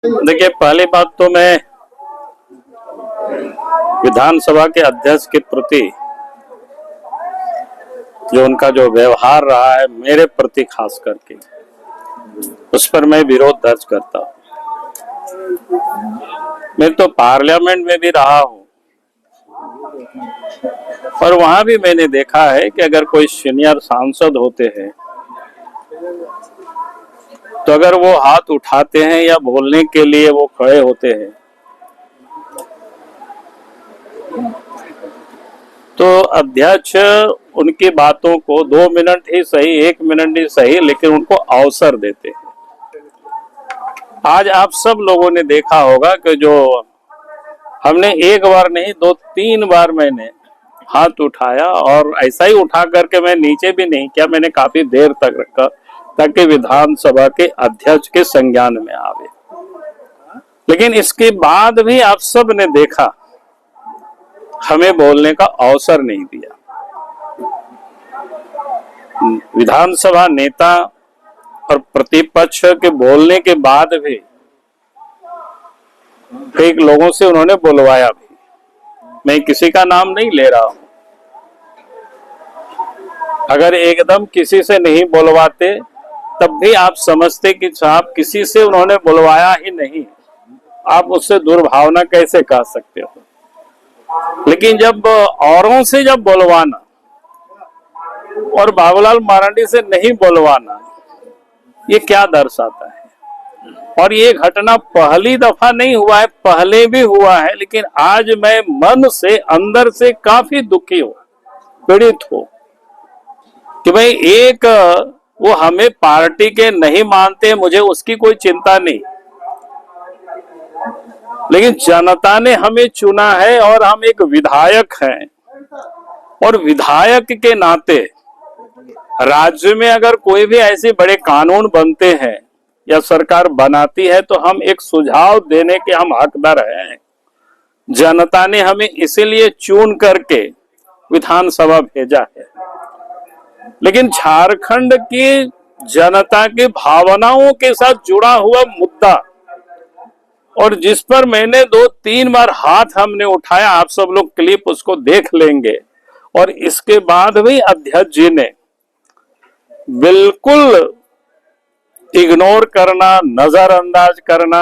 देखिए, पहली बात तो मैं विधानसभा के अध्यक्ष के प्रति जो उनका जो व्यवहार रहा है मेरे प्रति खास करके, उस पर मैं विरोध दर्ज करता हूँ। मैं तो पार्लियामेंट में भी रहा हूँ और वहां भी मैंने देखा है कि अगर कोई सीनियर सांसद होते हैं तो अगर वो हाथ उठाते हैं या बोलने के लिए वो खड़े होते हैं तो अध्यक्ष उनकी बातों को 2 मिनट ही सही, 1 मिनट ही सही, लेकिन उनको अवसर देते हैं। आज आप सब लोगों ने देखा होगा कि जो हमने एक बार नहीं 2-3 बार मैंने हाथ उठाया और ऐसा ही उठा करके मैं नीचे भी नहीं किया, मैंने काफी देर तक रखा ताकि विधानसभा के अध्यक्ष के संज्ञान में आवे। लेकिन इसके बाद भी आप सब ने देखा हमें बोलने का अवसर नहीं दिया। विधानसभा नेता और प्रतिपक्ष के बोलने के बाद भी कई लोगों से उन्होंने बुलवाया भी, मैं किसी का नाम नहीं ले रहा हूं। अगर एकदम किसी से नहीं बुलवाते तब भी आप समझते कि साहब किसी से उन्होंने बुलवाया ही नहीं, आप उससे दुर्भावना कैसे कह सकते हो। लेकिन जब औरों से जब बुलवाना और बाबूलाल मरांडी से नहीं बुलवाना, ये क्या दर्शाता है। और ये घटना पहली दफा नहीं हुआ है, पहले भी हुआ है, लेकिन आज मैं मन से अंदर से काफी दुखी हूं, पीड़ित हूं कि भाई एक वो हमें पार्टी के नहीं मानते, मुझे उसकी कोई चिंता नहीं, लेकिन जनता ने हमें चुना है और हम एक विधायक हैं और विधायक के नाते राज्य में अगर कोई भी ऐसे बड़े कानून बनते हैं या सरकार बनाती है तो हम एक सुझाव देने के हम हकदार हैं। जनता ने हमें इसीलिए चुन करके विधानसभा भेजा है। लेकिन झारखंड की जनता की भावनाओं के साथ जुड़ा हुआ मुद्दा और जिस पर मैंने 2-3 बार हाथ हमने उठाया, आप सब लोग क्लिप उसको देख लेंगे, और इसके बाद भी अध्यक्ष जी ने बिल्कुल इग्नोर करना, नजरअंदाज करना,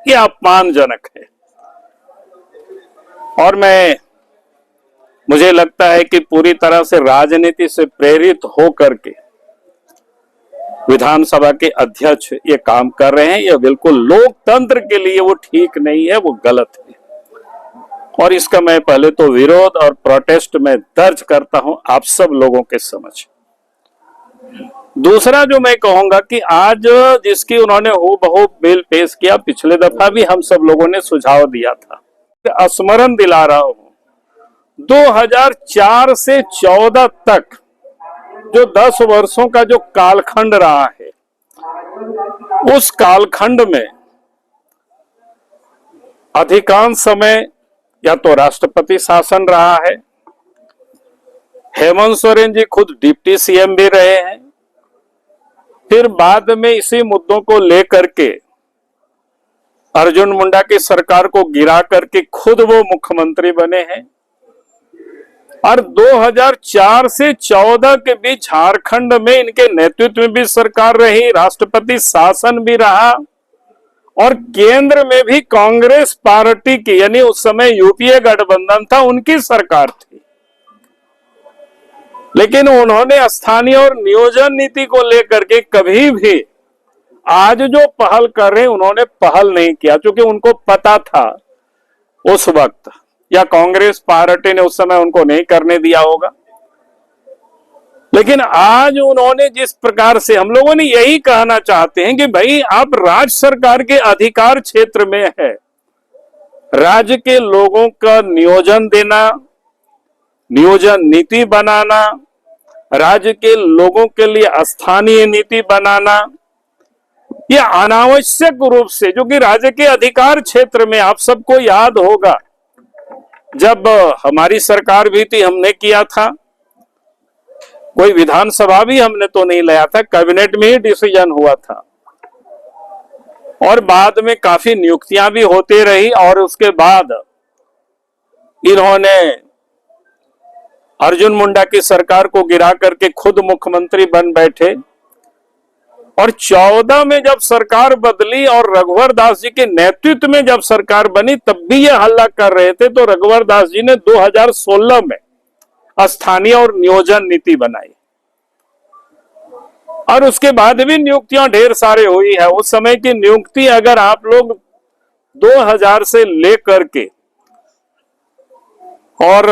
ये अपमानजनक है। और मुझे लगता है कि पूरी तरह से राजनीति से प्रेरित हो करके विधानसभा के अध्यक्ष ये काम कर रहे हैं। ये बिल्कुल लोकतंत्र के लिए वो ठीक नहीं है, वो गलत है। और इसका मैं पहले तो विरोध और प्रोटेस्ट में दर्ज करता हूं आप सब लोगों के समक्ष। दूसरा जो मैं कहूंगा कि आज जिसकी उन्होंने हूबहू बिल पेश किया, पिछले दफा भी हम सब लोगों ने सुझाव दिया था। स्मरण दिला रहा हूं, 2004 से 14 तक जो 10 वर्षों का जो कालखंड रहा है, उस कालखंड में अधिकांश समय या तो राष्ट्रपति शासन रहा है, हेमंत सोरेन जी खुद डिप्टी सीएम भी रहे हैं, फिर बाद में इसी मुद्दों को लेकर के अर्जुन मुंडा की सरकार को गिरा करके खुद वो मुख्यमंत्री बने हैं। और 2004 से 14 के बीच झारखंड में इनके नेतृत्व में भी सरकार रही, राष्ट्रपति शासन भी रहा और केंद्र में भी कांग्रेस पार्टी की, यानी उस समय यूपीए गठबंधन था, उनकी सरकार थी। लेकिन उन्होंने स्थानीय और नियोजन नीति को लेकर के कभी भी आज जो पहल कर रहे हैं उन्होंने पहल नहीं किया, क्योंकि उनको पता था उस वक्त, या कांग्रेस पार्टी ने उस समय उनको नहीं करने दिया होगा। लेकिन आज उन्होंने जिस प्रकार से, हम लोगों ने यही कहना चाहते हैं कि भाई आप राज्य सरकार के अधिकार क्षेत्र में है, राज्य के लोगों का नियोजन देना, नियोजन नीति बनाना, राज्य के लोगों के लिए स्थानीय नीति बनाना, ये अनावश्यक रूप से, जो कि राज्य के अधिकार क्षेत्र में, आप सबको याद होगा जब हमारी सरकार भी थी हमने किया था, कोई विधानसभा भी हमने तो नहीं लाया था, कैबिनेट में ही डिसीजन हुआ था। और बाद में काफी नियुक्तियां भी होती रही और उसके बाद इन्होंने अर्जुन मुंडा की सरकार को गिरा करके खुद मुख्यमंत्री बन बैठे। और 14 में जब सरकार बदली और रघुवर दास जी के नेतृत्व में जब सरकार बनी तब भी ये हल्ला कर रहे थे, तो रघुवर दास जी ने 2016 में स्थानीय और नियोजन नीति बनाई और उसके बाद भी नियुक्तियां ढेर सारे हुई है। उस समय की नियुक्ति अगर आप लोग 2000 से लेकर के और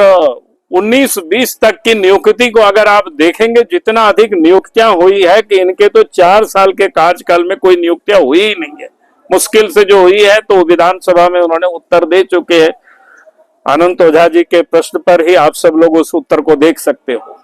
19-20 तक की नियुक्ति को अगर आप देखेंगे, जितना अधिक नियुक्तियां हुई है कि इनके तो 4 साल के कार्यकाल में कोई नियुक्तियां हुई ही नहीं है। मुश्किल से जो हुई है तो विधानसभा में उन्होंने उत्तर दे चुके हैं। अनंत ओझा जी के प्रश्न पर ही आप सब लोग उस उत्तर को देख सकते हो।